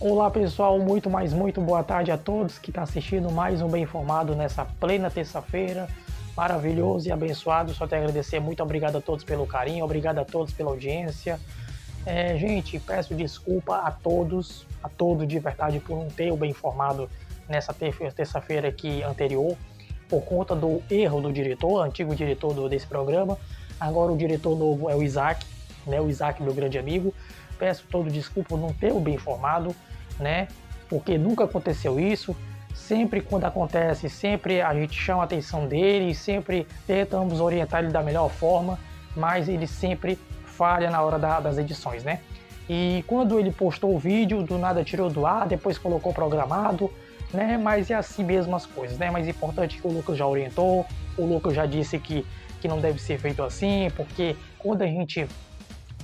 Olá pessoal, muito boa tarde a todos que estão assistindo mais um Bem Informado nessa plena terça-feira, maravilhoso e abençoado. Só tenho a agradecer, muito obrigado a todos pelo carinho, obrigado a todos pela audiência. Gente, peço desculpa a todos de verdade por não ter o Bem Informado nessa terça-feira aqui anterior, por conta do erro do diretor, antigo diretor desse programa. Agora o diretor novo é o Isaac, né? O Isaac, meu grande amigo. Peço todo desculpa por não ter o Bem Informado, né? Porque nunca aconteceu isso. Sempre quando acontece, sempre a gente chama a atenção dele, sempre tentamos orientar ele da melhor forma, mas ele sempre falha na hora das edições, né? E quando ele postou o vídeo, do nada tirou do ar, depois colocou programado, né? Mas é assim mesmo as coisas, né? Mas é importante que o Lucas já orientou, o Lucas já disse que não deve ser feito assim, porque quando a gente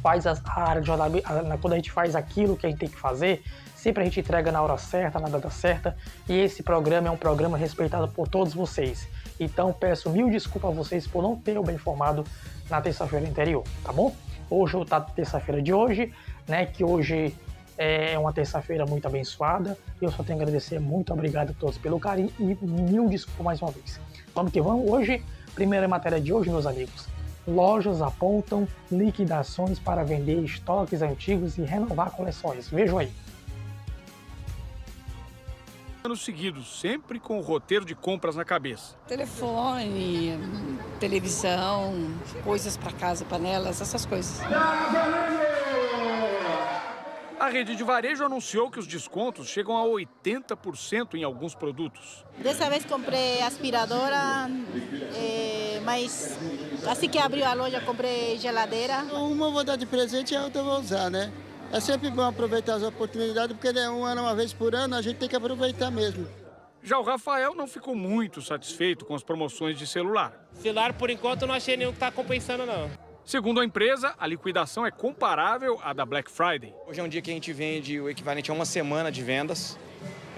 faz a área de jornalismo, quando a gente faz aquilo que a gente tem que fazer, sempre a gente entrega na hora certa, na data certa, e esse programa é um programa respeitado por todos vocês. Então peço mil desculpas a vocês por não ter o Bem Informado na terça-feira anterior, tá bom? Hoje tá terça-feira de hoje, né, que hoje é uma terça-feira muito abençoada, e eu só tenho a agradecer, muito obrigado a todos pelo carinho, e mil desculpas mais uma vez. Vamos que vamos, hoje, primeira matéria de hoje, meus amigos. Lojas apontam liquidações para vender estoques antigos e renovar coleções. Vejam aí. Anos seguidos, sempre com o roteiro de compras na cabeça. Telefone, televisão, coisas para casa, panelas, essas coisas. A rede de varejo anunciou que os descontos chegam a 80% em alguns produtos. Dessa vez comprei aspiradora, mas assim que abriu a loja comprei geladeira. Uma eu vou dar de presente e a outra eu vou usar, né? É sempre bom aproveitar as oportunidades, porque uma vez por ano, a gente tem que aproveitar mesmo. Já o Rafael não ficou muito satisfeito com as promoções de celular. Celular, por enquanto, eu não achei nenhum que está compensando, não. Segundo a empresa, a liquidação é comparável à da Black Friday. Hoje é um dia que a gente vende o equivalente a uma semana de vendas.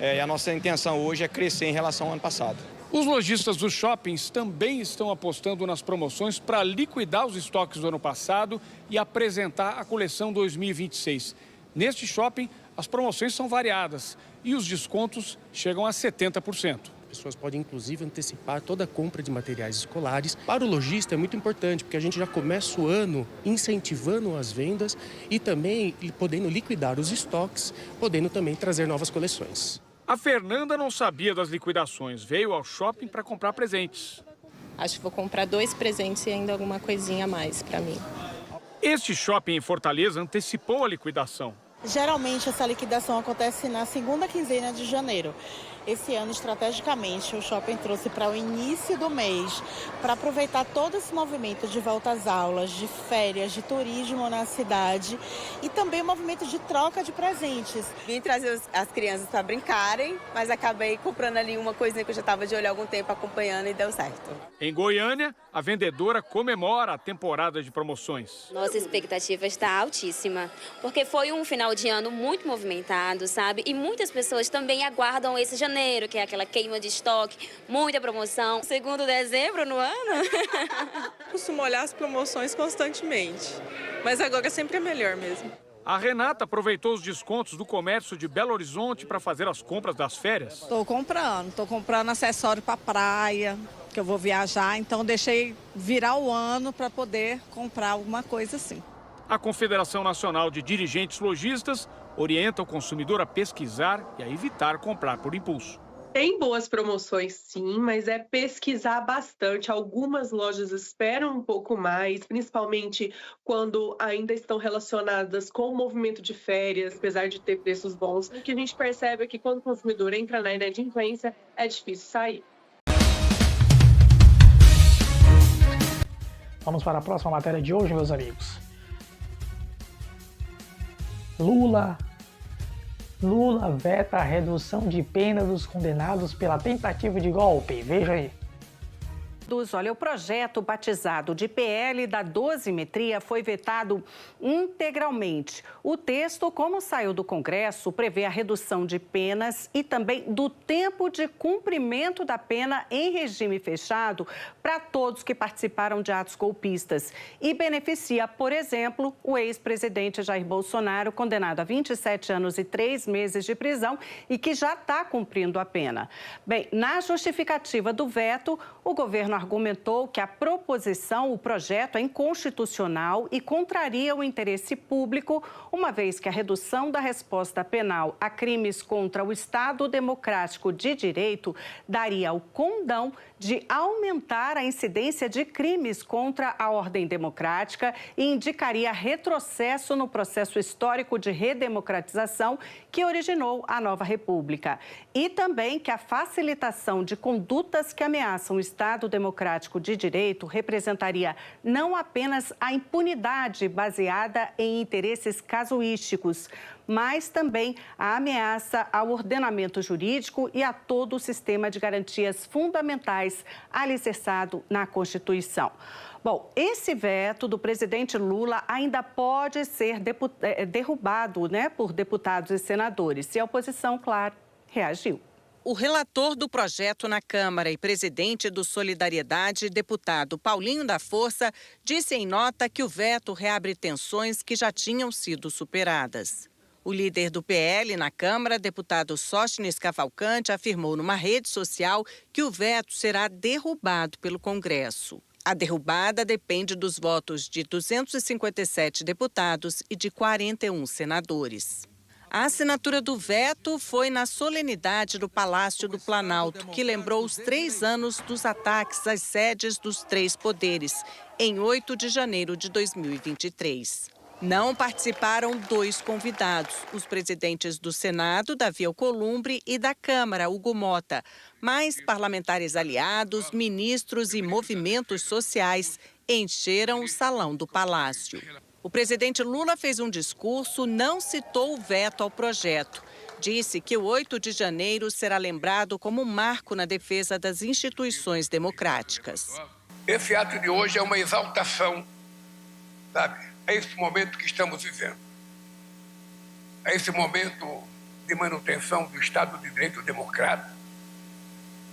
E a nossa intenção hoje é crescer em relação ao ano passado. Os lojistas dos shoppings também estão apostando nas promoções para liquidar os estoques do ano passado e apresentar a coleção 2026. Neste shopping, as promoções são variadas e os descontos chegam a 70%. Pessoas podem, inclusive, antecipar toda a compra de materiais escolares. Para o lojista é muito importante, porque a gente já começa o ano incentivando as vendas e também podendo liquidar os estoques, podendo também trazer novas coleções. A Fernanda não sabia das liquidações, veio ao shopping para comprar presentes. Acho que vou comprar 2 presentes e ainda alguma coisinha a mais para mim. Este shopping em Fortaleza antecipou a liquidação. Geralmente essa liquidação acontece na segunda quinzena de janeiro. Esse ano, estrategicamente, o shopping trouxe para o início do mês, para aproveitar todo esse movimento de volta às aulas, de férias, de turismo na cidade e também o movimento de troca de presentes. Vim trazer as crianças para brincarem, mas acabei comprando ali uma coisinha que eu já estava de olho há algum tempo acompanhando e deu certo. Em Goiânia, a vendedora comemora a temporada de promoções. Nossa expectativa está altíssima, porque foi um final de ano muito movimentado, sabe? E muitas pessoas também aguardam esse janeiro, que é aquela queima de estoque, muita promoção. Segundo dezembro no ano. Costumo olhar as promoções constantemente, mas agora sempre é melhor mesmo. A Renata aproveitou os descontos do comércio de Belo Horizonte para fazer as compras das férias. Estou comprando acessório para praia, que eu vou viajar, então deixei virar o ano para poder comprar alguma coisa assim. A Confederação Nacional de Dirigentes Lojistas orienta o consumidor a pesquisar e a evitar comprar por impulso. Tem boas promoções sim, mas é pesquisar bastante. Algumas lojas esperam um pouco mais, principalmente quando ainda estão relacionadas com o movimento de férias, apesar de ter preços bons. O que a gente percebe é que quando o consumidor entra na inadimplência, é difícil sair. Vamos para a próxima matéria de hoje, meus amigos. Lula veta a redução de pena dos condenados pela tentativa de golpe. Veja aí. Olha, o projeto batizado de PL da dosimetria foi vetado integralmente. O texto, como saiu do Congresso, prevê a redução de penas e também do tempo de cumprimento da pena em regime fechado para todos que participaram de atos golpistas e beneficia, por exemplo, o ex-presidente Jair Bolsonaro, condenado a 27 anos e 3 meses de prisão e que já está cumprindo a pena. Bem, na justificativa do veto, o governo argumentou que a proposição, o projeto, é inconstitucional e contraria o interesse público, uma vez que a redução da resposta penal a crimes contra o Estado Democrático de Direito daria o condão de aumentar a incidência de crimes contra a ordem democrática e indicaria retrocesso no processo histórico de redemocratização que originou a nova República. E também que a facilitação de condutas que ameaçam o Estado Democrático de Direito representaria não apenas a impunidade baseada em interesses casuísticos, mas também a ameaça ao ordenamento jurídico e a todo o sistema de garantias fundamentais alicerçado na Constituição. Bom, esse veto do presidente Lula ainda pode ser derrubado, por deputados e senadores. E a oposição, claro, reagiu. O relator do projeto na Câmara e presidente do Solidariedade, deputado Paulinho da Força, disse em nota que o veto reabre tensões que já tinham sido superadas. O líder do PL na Câmara, deputado Sóstenes Cavalcante, afirmou numa rede social que o veto será derrubado pelo Congresso. A derrubada depende dos votos de 257 deputados e de 41 senadores. A assinatura do veto foi na solenidade do Palácio do Planalto, que lembrou os 3 anos dos ataques às sedes dos 3 poderes, em 8 de janeiro de 2023. Não participaram 2 convidados, os presidentes do Senado, Davi Alcolumbre, e da Câmara, Hugo Mota, mas parlamentares aliados, ministros e movimentos sociais encheram o salão do Palácio. O presidente Lula fez um discurso, não citou o veto ao projeto. Disse que o 8 de janeiro será lembrado como um marco na defesa das instituições democráticas. Esse ato de hoje é uma exaltação, sabe? É esse momento que estamos vivendo. É esse momento de manutenção do Estado de Direito democrático,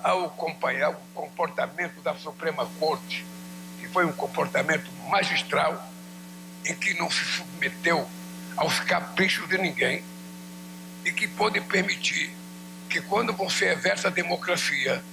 ao acompanhar o comportamento da Suprema Corte, que foi um comportamento magistral, em que não se submeteu aos caprichos de ninguém e que pode permitir que, quando você exerce a democracia,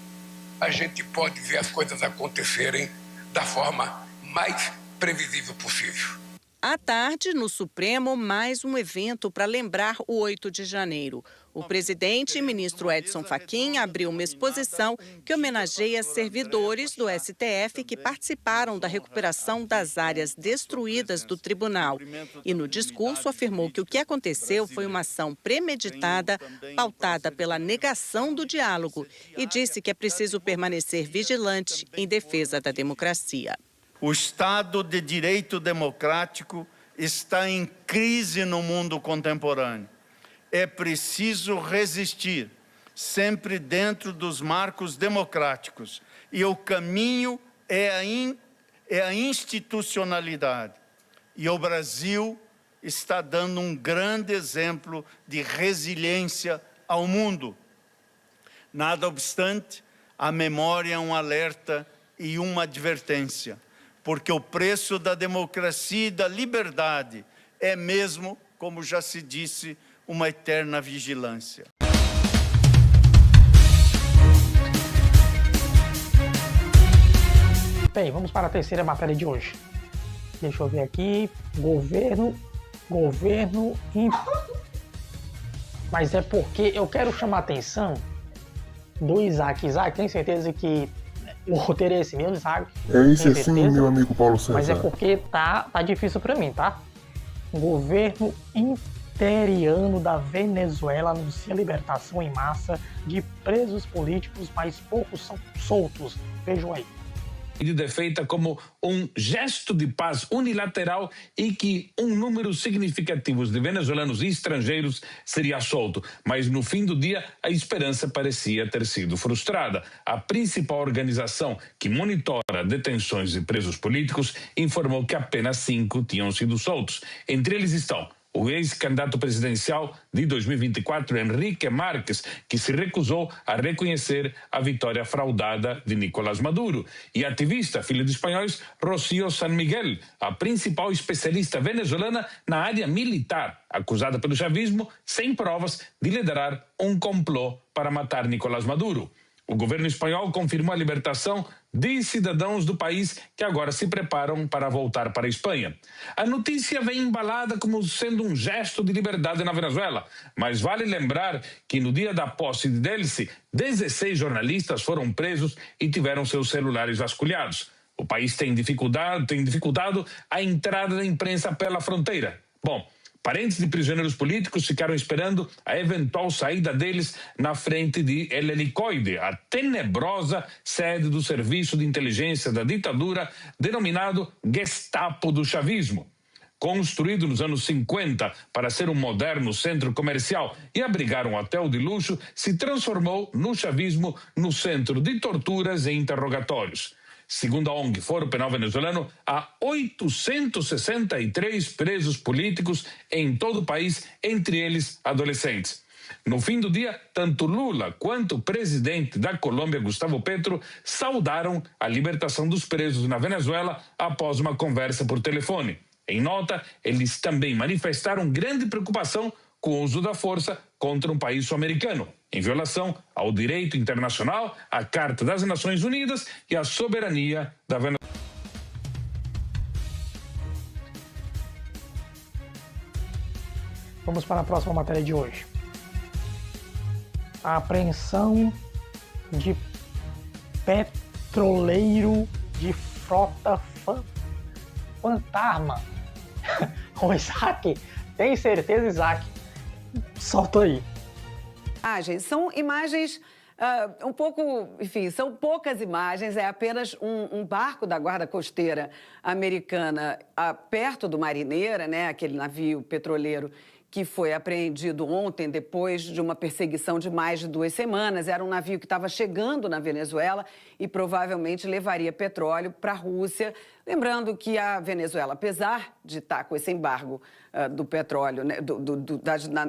a gente pode ver as coisas acontecerem da forma mais previsível possível. À tarde, no Supremo, mais um evento para lembrar o 8 de janeiro. O presidente e ministro Edson Fachin abriu uma exposição que homenageia servidores do STF que participaram da recuperação das áreas destruídas do tribunal. E no discurso afirmou que o que aconteceu foi uma ação premeditada, pautada pela negação do diálogo, e disse que é preciso permanecer vigilante em defesa da democracia. O Estado de Direito democrático está em crise no mundo contemporâneo. É preciso resistir, sempre dentro dos marcos democráticos. E o caminho é a institucionalidade. E o Brasil está dando um grande exemplo de resiliência ao mundo. Nada obstante, a memória é um alerta e uma advertência. Porque o preço da democracia e da liberdade é mesmo, como já se disse, uma eterna vigilância. Bem, vamos para a terceira matéria de hoje. Deixa eu ver aqui. Governo. Mas é porque eu quero chamar a atenção do Isaac. Isaac, tem certeza que o roteiro é esse mesmo, Isaac? É isso assim, meu amigo Paulo César. Mas é porque tá difícil para mim, tá? O governo interiano da Venezuela anuncia libertação em massa de presos políticos, mas poucos são soltos. Vejam aí. medida é feita como um gesto de paz unilateral e que um número significativo de venezuelanos e estrangeiros seria solto. Mas no fim do dia, a esperança parecia ter sido frustrada. A principal organização que monitora detenções de presos políticos informou que apenas 5 tinham sido soltos. Entre eles estão o ex-candidato presidencial de 2024, Enrique Marques, que se recusou a reconhecer a vitória fraudada de Nicolás Maduro, e a ativista, filha de espanhóis, Rocío San Miguel, a principal especialista venezuelana na área militar, acusada pelo chavismo, sem provas, de liderar um complô para matar Nicolás Maduro. O governo espanhol confirmou a libertação de cidadãos do país que agora se preparam para voltar para a Espanha. A notícia vem embalada como sendo um gesto de liberdade na Venezuela, mas vale lembrar que no dia da posse de Delcy, 16 jornalistas foram presos e tiveram seus celulares vasculhados. O país tem dificultado a entrada da imprensa pela fronteira. Bom, parentes de prisioneiros políticos ficaram esperando a eventual saída deles na frente de El Helicoide, a tenebrosa sede do serviço de inteligência da ditadura, denominado Gestapo do chavismo. Construído nos anos 50 para ser um moderno centro comercial e abrigar um hotel de luxo, se transformou no chavismo no centro de torturas e interrogatórios. Segundo a ONG Foro Penal Venezuelano, há 863 presos políticos em todo o país, entre eles adolescentes. No fim do dia, tanto Lula quanto o presidente da Colômbia, Gustavo Petro, saudaram a libertação dos presos na Venezuela após uma conversa por telefone. Em nota, eles também manifestaram grande preocupação com o uso da força contra um país sul-americano, em violação ao direito internacional, à Carta das Nações Unidas e à soberania da Venezuela. Vamos para a próxima matéria de hoje. A apreensão de petroleiro de frota fantasma. O Isaac, tem certeza, Isaac? Solta aí. São imagens um pouco, enfim, são poucas imagens, é apenas um barco da Guarda Costeira americana perto do Marineira, né, aquele navio petroleiro que foi apreendido ontem depois de uma perseguição de mais de 2 semanas. Era um navio que estava chegando na Venezuela e provavelmente levaria petróleo para a Rússia. Lembrando que a Venezuela, apesar de estar com esse embargo do petróleo, né,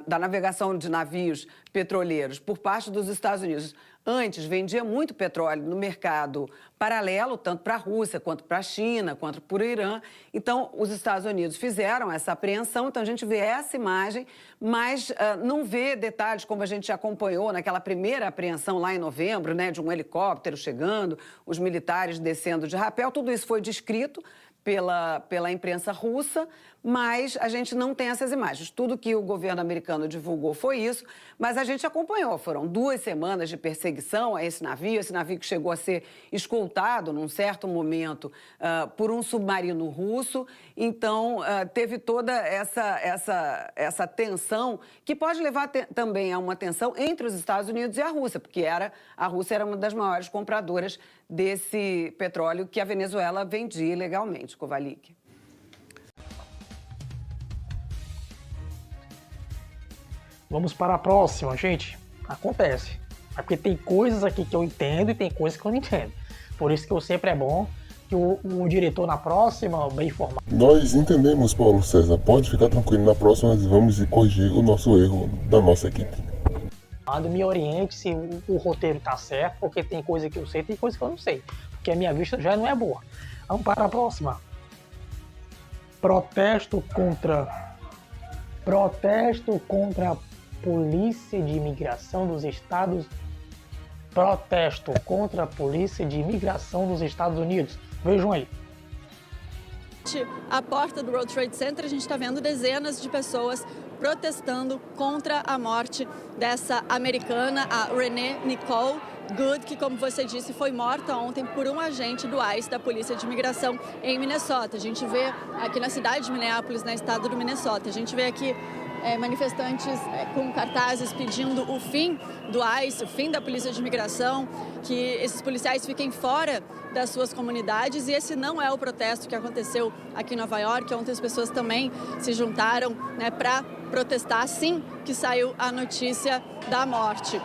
da navegação de navios petroleiros por parte dos Estados Unidos, antes vendia muito petróleo no mercado paralelo, tanto para a Rússia, quanto para a China, quanto para o Irã. Então, os Estados Unidos fizeram essa apreensão, então a gente vê essa imagem, mas não vê detalhes como a gente acompanhou naquela primeira apreensão lá em novembro, né, de um helicóptero chegando, os militares descendo de rapel. Tudo isso foi descrito pela imprensa russa, mas a gente não tem essas imagens. Tudo que o governo americano divulgou foi isso, mas a gente acompanhou. Foram 2 semanas de perseguição a esse navio que chegou a ser escoltado num certo momento por um submarino russo. Então, teve toda essa tensão que pode levar também a uma tensão entre os Estados Unidos e a Rússia, porque a Rússia era uma das maiores compradoras desse petróleo que a Venezuela vendia ilegalmente, Kovalik. Vamos para a próxima, gente. Acontece. É porque tem coisas aqui que eu entendo e tem coisas que eu não entendo. Por isso que sempre é bom que o diretor na próxima, bem informado. Nós entendemos, Paulo César. Pode ficar tranquilo, na próxima nós vamos corrigir o nosso erro da nossa equipe. Me oriente se o roteiro tá certo, porque tem coisa que eu sei, tem coisa que eu não sei. Porque a minha vista já não é boa. Vamos para a próxima. Protesto contra a Polícia de Imigração dos Estados... Protesto contra a Polícia de Imigração dos Estados Unidos. Vejam aí. À porta do World Trade Center, a gente está vendo dezenas de pessoas protestando contra a morte dessa americana, a Renee Nicole Good, que, como você disse, foi morta ontem por um agente do ICE, da Polícia de Imigração, em Minnesota. A gente vê aqui na cidade de Minneapolis, no estado do Minnesota. A gente vê aqui manifestantes com cartazes pedindo o fim do ICE, o fim da Polícia de Imigração, que esses policiais fiquem fora das suas comunidades. E esse não é o protesto que aconteceu aqui em Nova York. Ontem as pessoas também se juntaram, né, para protestar assim que saiu a notícia da morte.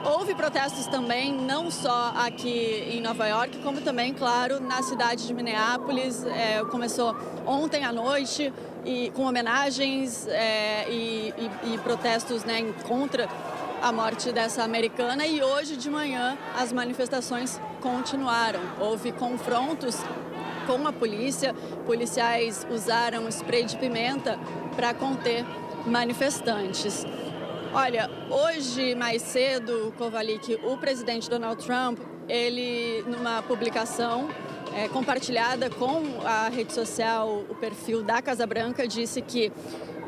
Houve protestos também, não só aqui em Nova York, como também, claro, na cidade de Minneapolis. Começou ontem à noite e com homenagens e protestos, né, contra a morte dessa americana. E hoje de manhã as manifestações continuaram. Houve confrontos com a polícia, policiais usaram spray de pimenta para conter manifestantes. Olha, hoje mais cedo, Kovalik, o presidente Donald Trump, ele numa publicação compartilhada com a rede social, o perfil da Casa Branca, disse que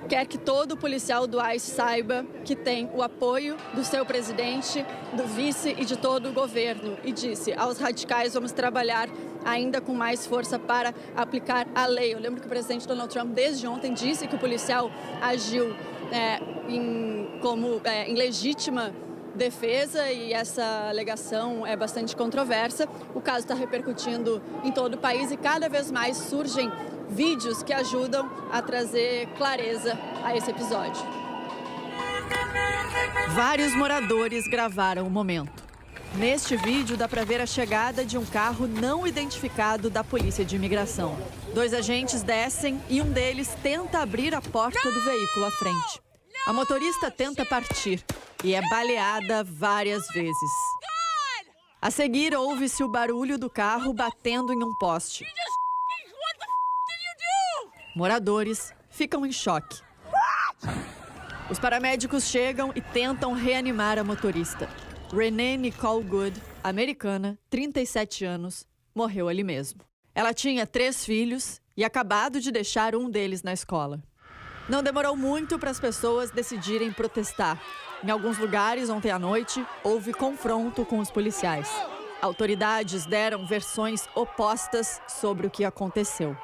quer que todo policial do ICE saiba que tem o apoio do seu presidente, do vice e de todo o governo. E disse, aos radicais vamos trabalhar ainda com mais força para aplicar a lei. Eu lembro que o presidente Donald Trump, desde ontem, disse que o policial agiu em legítima defesa, e essa alegação é bastante controversa. O caso está repercutindo em todo o país e cada vez mais surgem vídeos que ajudam a trazer clareza a esse episódio. Vários moradores gravaram o momento. Neste vídeo dá para ver a chegada de um carro não identificado da Polícia de Imigração. 2 agentes descem e um deles tenta abrir a porta do veículo à frente. A motorista tenta partir e é baleada várias vezes. A seguir, ouve-se o barulho do carro batendo em um poste. Moradores ficam em choque. Os paramédicos chegam e tentam reanimar a motorista. Renee Nicole Good, americana, 37 anos, morreu ali mesmo. Ela tinha 3 filhos e acabado de deixar um deles na escola. Não demorou muito para as pessoas decidirem protestar. Em alguns lugares, ontem à noite, houve confronto com os policiais. Autoridades deram versões opostas sobre o que aconteceu.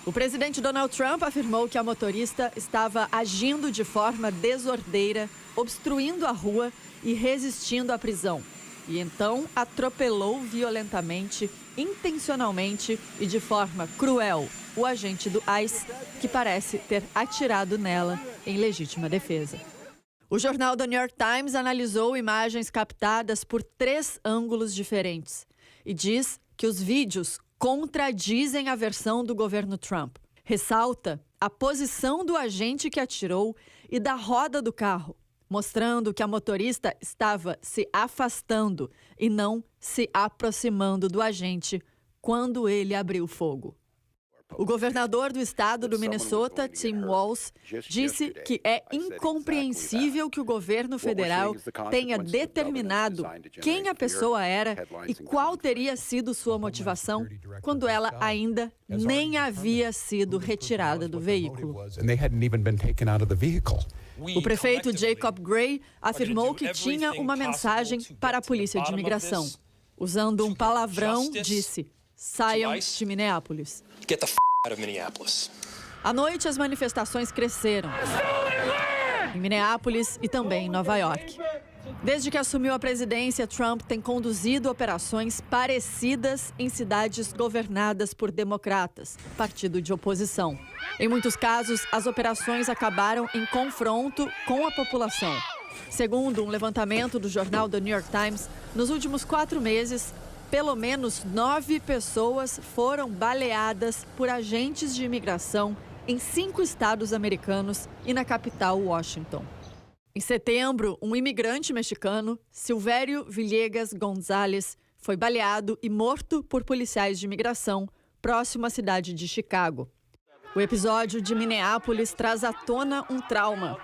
O presidente Donald Trump afirmou que a motorista estava agindo de forma desordeira, obstruindo a rua e resistindo à prisão. E então atropelou violentamente, intencionalmente e de forma cruel o agente do ICE, que parece ter atirado nela em legítima defesa. O jornal The New York Times analisou imagens captadas por 3 ângulos diferentes e diz que os vídeos contradizem a versão do governo Trump. Ressalta a posição do agente que atirou e da roda do carro, mostrando que a motorista estava se afastando e não se aproximando do agente quando ele abriu fogo. O governador do estado do Minnesota, Tim Walz, disse que é incompreensível que o governo federal tenha determinado quem a pessoa era e qual teria sido sua motivação quando ela ainda nem havia sido retirada do veículo. O prefeito Jacob Gray afirmou que tinha uma mensagem para a Polícia de Imigração. Usando um palavrão, disse: "Saiam de Minneapolis." Get the out of Minneapolis. À noite, as manifestações cresceram em Minneapolis e também em Nova York. Desde que assumiu a presidência, Trump tem conduzido operações parecidas em cidades governadas por democratas, partido de oposição. Em muitos casos, as operações acabaram em confronto com a população. Segundo um levantamento do jornal The New York Times, nos últimos 4 meses, pelo menos 9 pessoas foram baleadas por agentes de imigração em 5 estados americanos e na capital, Washington. Em setembro, um imigrante mexicano, Silvério Villegas González, foi baleado e morto por policiais de imigração próximo à cidade de Chicago. O episódio de Minneapolis traz à tona um trauma.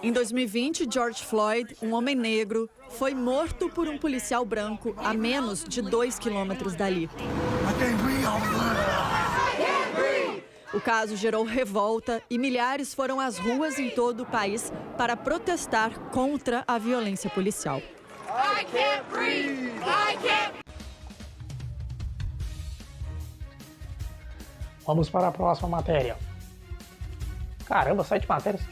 Em 2020, George Floyd, um homem negro, foi morto por um policial branco a menos de 2 quilômetros dali. O caso gerou revolta e milhares foram às ruas em todo o país para protestar contra a violência policial. Vamos para a próxima matéria. Caramba, 7 matérias.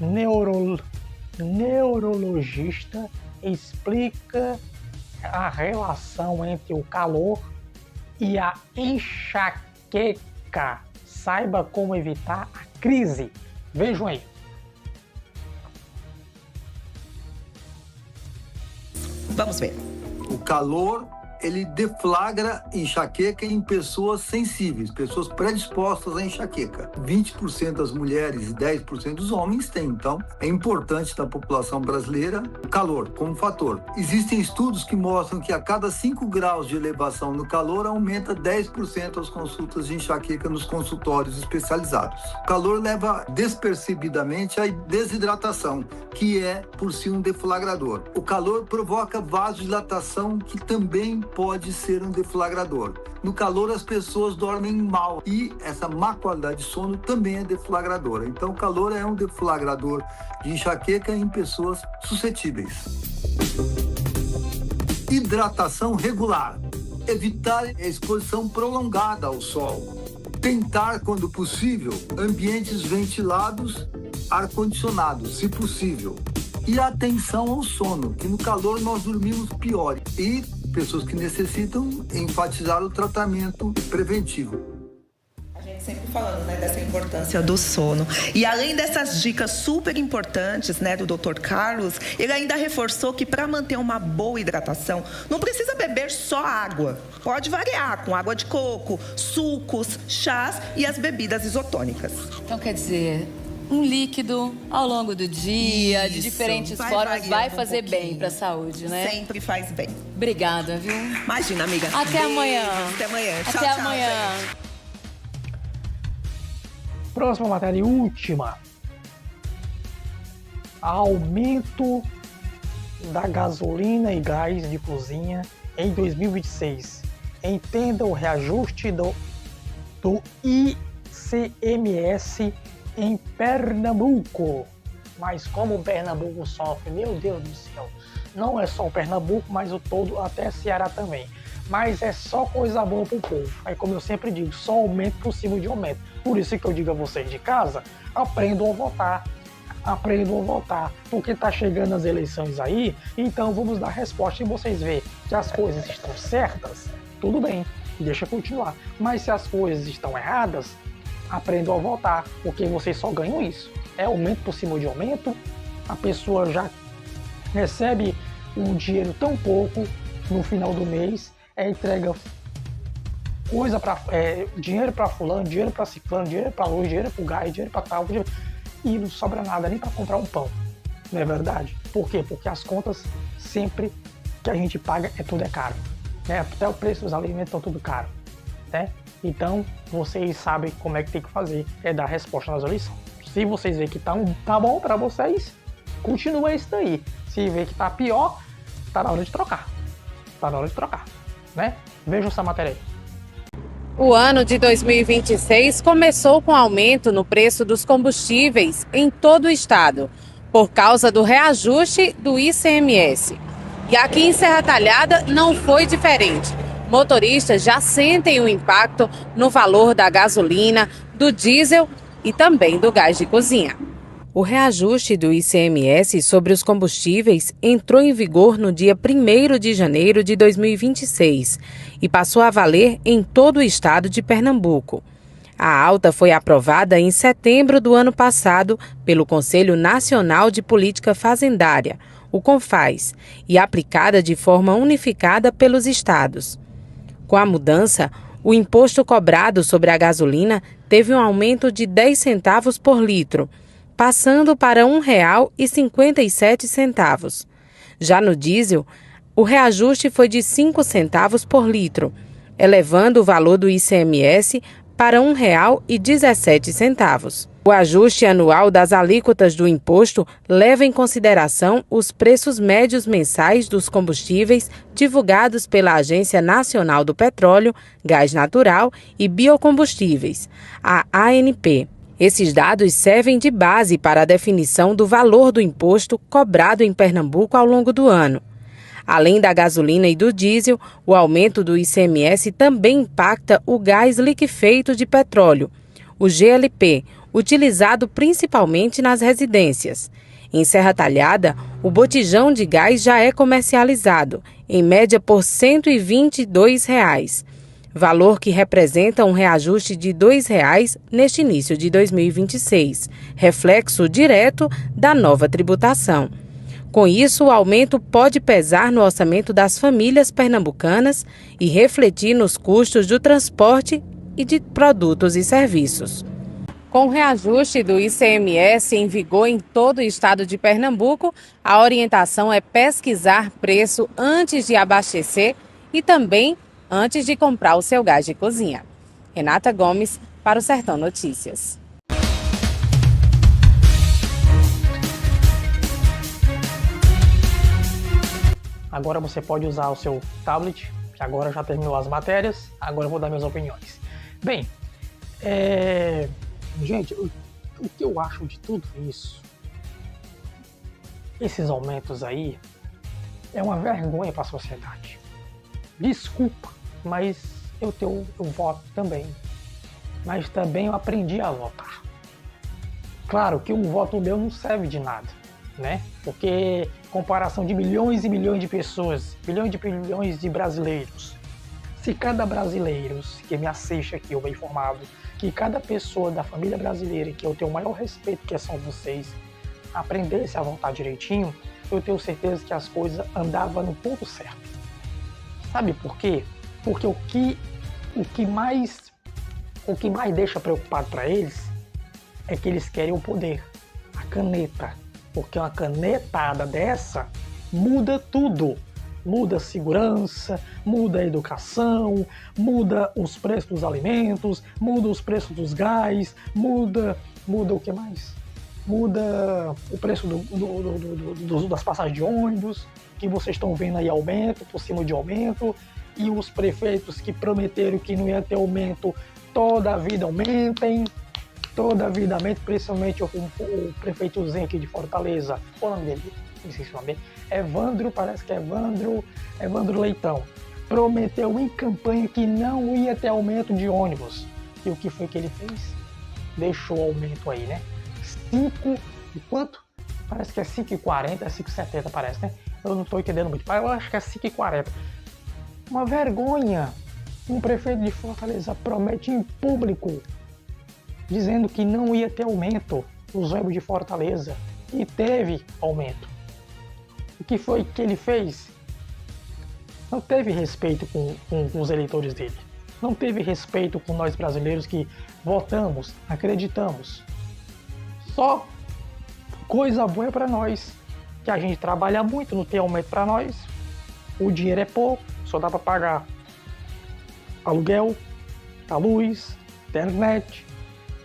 neurologista, explica a relação entre o calor e a enxaqueca. Saiba como evitar a crise. Vejam aí. Vamos ver. O calor, ele deflagra enxaqueca em pessoas sensíveis, pessoas predispostas à enxaqueca. 20% das mulheres e 10% dos homens têm, então é importante na população brasileira o calor como fator. Existem estudos que mostram que a cada 5 graus de elevação no calor aumenta 10% as consultas de enxaqueca nos consultórios especializados. O calor leva despercebidamente à desidratação, que é por si um deflagrador. O calor provoca vasodilatação, que também pode ser um deflagrador. No calor, as pessoas dormem mal e essa má qualidade de sono também é deflagradora. Então, o calor é um deflagrador de enxaqueca em pessoas suscetíveis. Hidratação regular. Evitar a exposição prolongada ao sol. Tentar, quando possível, ambientes ventilados, ar-condicionado, se possível. E atenção ao sono, que no calor nós dormimos pior. E pessoas que necessitam enfatizar o tratamento preventivo. A gente sempre falando, né, dessa importância do sono. E além dessas dicas super importantes, né, do Dr. Carlos, ele ainda reforçou que para manter uma boa hidratação, não precisa beber só água. Pode variar com água de coco, sucos, chás e as bebidas isotônicas. Então, quer dizer, um líquido ao longo do dia, de diferentes formas, vai fazer bem para a saúde, né? Sempre faz bem. Obrigada, viu? Imagina, amiga. Até amanhã. Até amanhã. Até Tchau, amanhã. Gente. Próxima matéria e última. Aumento da gasolina e gás de cozinha em 2026. Entenda o reajuste do ICMS em Pernambuco. Mas como o Pernambuco sofre, meu Deus do céu, não é só o Pernambuco, mas o todo, até Ceará também. Mas é só coisa boa pro povo. Aí, como eu sempre digo, só aumento por cima de aumento. Por isso que eu digo a vocês de casa, aprendam a votar. Aprendam a votar, porque tá chegando as eleições aí, então vamos dar resposta e vocês verem que as coisas estão certas, tudo bem, deixa continuar. Mas se as coisas estão erradas, aprendam a votar, porque vocês só ganham isso. É aumento por cima de aumento, a pessoa já recebe um dinheiro tão pouco no final do mês, entrega coisa dinheiro para fulano, dinheiro para ciclano, dinheiro para luz, dinheiro para gás, dinheiro para tal, e não sobra nada nem para comprar um pão, não é verdade? Por quê? Porque as contas sempre que a gente paga tudo é caro, né? Até o preço dos alimentos estão tudo caro, né? Então, vocês sabem como é que tem que fazer, é dar resposta nas eleições. Se vocês verem que tá bom para vocês, continua isso daí. Se ver que tá pior, tá na hora de trocar. Tá na hora de trocar, né? Vejam essa matéria aí. O ano de 2026 começou com aumento no preço dos combustíveis em todo o estado, por causa do reajuste do ICMS. E aqui em Serra Talhada não foi diferente. Motoristas já sentem o impacto no valor da gasolina, do diesel e também do gás de cozinha. O reajuste do ICMS sobre os combustíveis entrou em vigor no dia 1º de janeiro de 2026 e passou a valer em todo o estado de Pernambuco. A alta foi aprovada em setembro do ano passado pelo Conselho Nacional de Política Fazendária, o CONFAS, e aplicada de forma unificada pelos estados. Com a mudança, o imposto cobrado sobre a gasolina teve um aumento de 10 centavos por litro, passando para R$ 1,57. Já no diesel, o reajuste foi de 5 centavos por litro, elevando o valor do ICMS para R$ 1,17. O ajuste anual das alíquotas do imposto leva em consideração os preços médios mensais dos combustíveis divulgados pela Agência Nacional do Petróleo, Gás Natural e Biocombustíveis, a ANP. Esses dados servem de base para a definição do valor do imposto cobrado em Pernambuco ao longo do ano. Além da gasolina e do diesel, o aumento do ICMS também impacta o gás liquefeito de petróleo, o GLP, utilizado principalmente nas residências. Em Serra Talhada, o botijão de gás já é comercializado, em média por R$ 122, valor que representa um reajuste de R$ 2 neste início de 2026, reflexo direto da nova tributação. Com isso, o aumento pode pesar no orçamento das famílias pernambucanas e refletir nos custos do transporte e de produtos e serviços. Com o reajuste do ICMS em vigor em todo o estado de Pernambuco, a orientação é pesquisar preço antes de abastecer e também antes de comprar o seu gás de cozinha. Renata Gomes, para o Sertão Notícias. Agora você pode usar o seu tablet, que agora já terminou as matérias, agora eu vou dar minhas opiniões. Bem, gente, o que eu acho de tudo isso, esses aumentos aí, é uma vergonha para a sociedade. Desculpa, mas eu voto também. Mas também eu aprendi a votar. Claro que um voto meu não serve de nada, né? Porque comparação de milhões e milhões de pessoas, bilhões de brasileiros, se cada brasileiro que me assiste aqui, eu bem informado, que cada pessoa da família brasileira, que eu tenho o maior respeito, que são vocês, aprendesse a votar direitinho, eu tenho certeza que as coisas andavam no ponto certo. Sabe por quê? Porque o que mais deixa preocupado para eles é que eles querem o poder, a caneta. Porque uma canetada dessa muda tudo. Muda a segurança, muda a educação, muda os preços dos alimentos, muda os preços dos gás, muda o que mais? Muda o preço das passagens de ônibus, que vocês estão vendo aí aumento, por cima de aumento, e os prefeitos que prometeram que não ia ter aumento, toda a vida aumentem, principalmente o prefeitozinho aqui de Fortaleza, qual é o nome dele? Não sei se o nome dele. Evandro, parece que é Evandro Leitão, prometeu em campanha que não ia ter aumento de ônibus. E o que foi que ele fez? Deixou o aumento aí, né? 5 e quanto? Parece que é 5,40, é 5,70 parece, né? Eu não estou entendendo muito, mas eu acho que é 5,40. Uma vergonha. Um prefeito de Fortaleza promete em público, dizendo que não ia ter aumento nos ônibus de Fortaleza. E teve aumento. O que foi que ele fez? Não teve respeito com os eleitores dele. Não teve respeito com nós brasileiros que votamos, acreditamos. Só coisa boa para nós. Que a gente trabalha muito, não tem aumento para nós. O dinheiro é pouco, só dá para pagar aluguel, a luz, internet,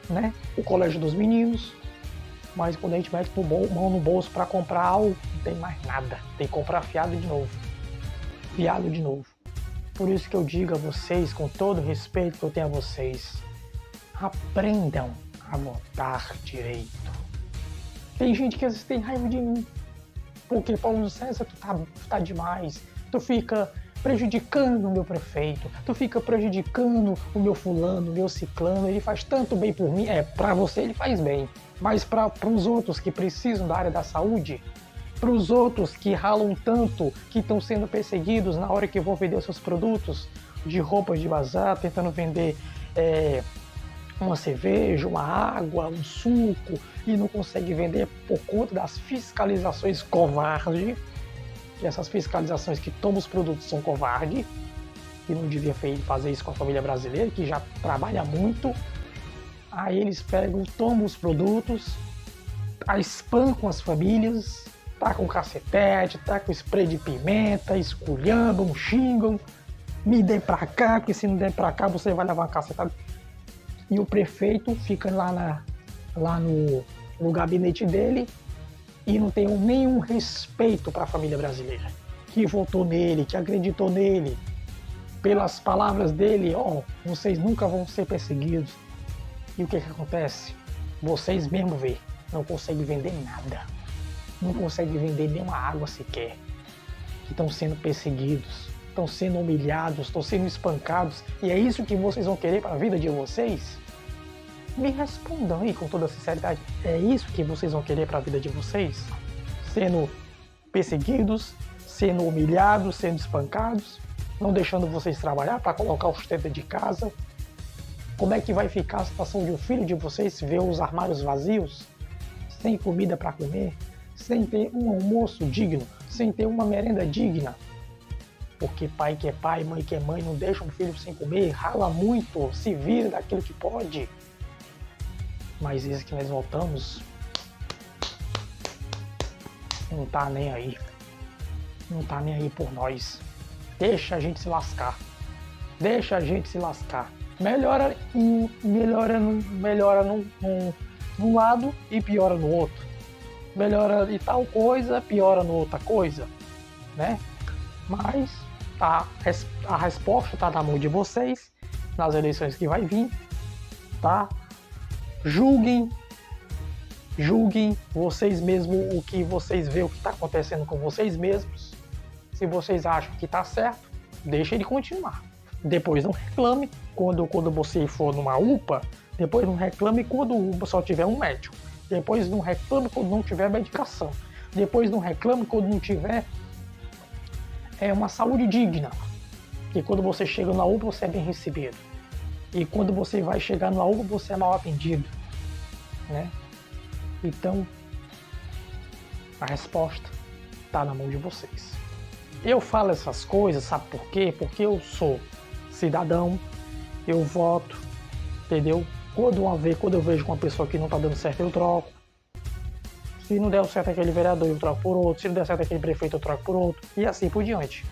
né? O colégio dos meninos. Mas quando a gente mete mão no bolso para comprar algo, não tem mais nada. Tem que comprar fiado de novo. Por isso que eu digo a vocês, com todo o respeito que eu tenho a vocês, aprendam a votar direito. Tem gente que às vezes tem raiva de mim. Porque, Paulo César, tu tá demais. Tu fica prejudicando o meu prefeito. Tu fica prejudicando o meu fulano, o meu ciclano. Ele faz tanto bem por mim. Pra você ele faz bem. Mas para os outros que precisam da área da saúde, para os outros que ralam tanto, que estão sendo perseguidos na hora que vão vender os seus produtos de roupas de bazar, tentando vender uma cerveja, uma água, um suco, e não consegue vender por conta das fiscalizações covardes, que essas fiscalizações que tomam os produtos são covardes, que não devia fazer isso com a família brasileira, que já trabalha muito. Aí eles tomam os produtos, espancam as famílias, tá com cacetete, tá com spray de pimenta, esculhambam, xingam, me dê pra cá, porque se não der pra cá você vai levar uma cacetada. E o prefeito fica lá no gabinete dele e não tem nenhum respeito para a família brasileira, que votou nele, que acreditou nele. Pelas palavras dele, vocês nunca vão ser perseguidos. E o que acontece? Vocês mesmo vê, não conseguem vender nada. Não conseguem vender nenhuma água sequer. Que estão sendo perseguidos, estão sendo humilhados, estão sendo espancados. E é isso que vocês vão querer para a vida de vocês? Me respondam aí com toda sinceridade. É isso que vocês vão querer para a vida de vocês? Sendo perseguidos, sendo humilhados, sendo espancados, não deixando vocês trabalhar para colocar o sustento de casa? Como é que vai ficar a situação de um filho de vocês ver os armários vazios, sem comida para comer, sem ter um almoço digno, sem ter uma merenda digna? Porque pai que é pai, mãe que é mãe, não deixa um filho sem comer, rala muito, se vira daquilo que pode. Mas esse que nós voltamos não tá nem aí. Não tá nem aí por nós. Deixa a gente se lascar. Deixa a gente se lascar. Melhora num lado e piora no outro. Melhora de tal coisa, piora no outra coisa, né? Mas a resposta está na mão de vocês, nas eleições que vai vir, tá? Julguem vocês mesmos o que vocês veem, o que está acontecendo com vocês mesmos. Se vocês acham que está certo, deixa ele continuar. Depois não reclame quando você for numa UPA, depois não reclame quando o UPA só tiver um médico. Depois não reclame quando não tiver medicação. Depois não reclame quando não tiver uma saúde digna. E quando você chega na UPA, você é bem recebido. E quando você vai chegar na UPA, você é mal atendido, né? Então, a resposta está na mão de vocês. Eu falo essas coisas, sabe por quê? Porque eu sou cidadão, eu voto, entendeu? Quando eu vejo uma pessoa que não está dando certo, eu troco. Se não der certo aquele vereador, eu troco por outro. Se não der certo aquele prefeito, eu troco por outro. E assim por diante.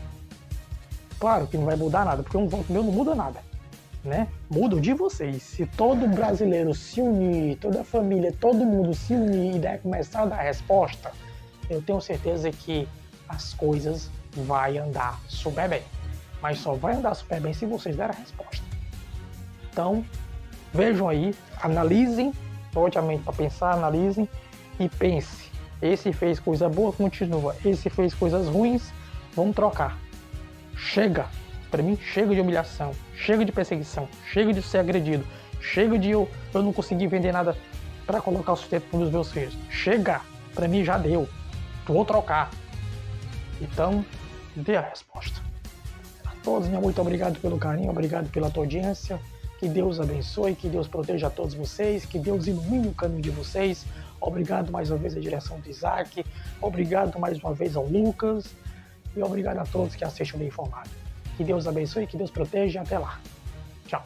Claro que não vai mudar nada, porque um voto meu não muda nada, né? Muda o de vocês. Se todo brasileiro se unir, toda a família, todo mundo se unir e der começar a dar resposta, eu tenho certeza que as coisas vai andar super bem. Mas só vai andar super bem se vocês derem a resposta. Então, vejam aí, analisem, bote a mente para pensar, analisem e pense. Esse fez coisa boa, continua. Esse fez coisas ruins, vamos trocar. Chega, para mim, chega de humilhação, chega de perseguição, chega de ser agredido, chega de eu não conseguir vender nada para colocar o sustento para os meus filhos. Chega, para mim já deu, vou trocar. Então, dê a resposta. A todos, muito obrigado pelo carinho, obrigado pela tua audiência. Que Deus abençoe, que Deus proteja a todos vocês, que Deus ilumine o caminho de vocês. Obrigado mais uma vez à direção do Isaac, obrigado mais uma vez ao Lucas e obrigado a todos que assistem o Bem Informado. Que Deus abençoe, que Deus proteja e até lá. Tchau.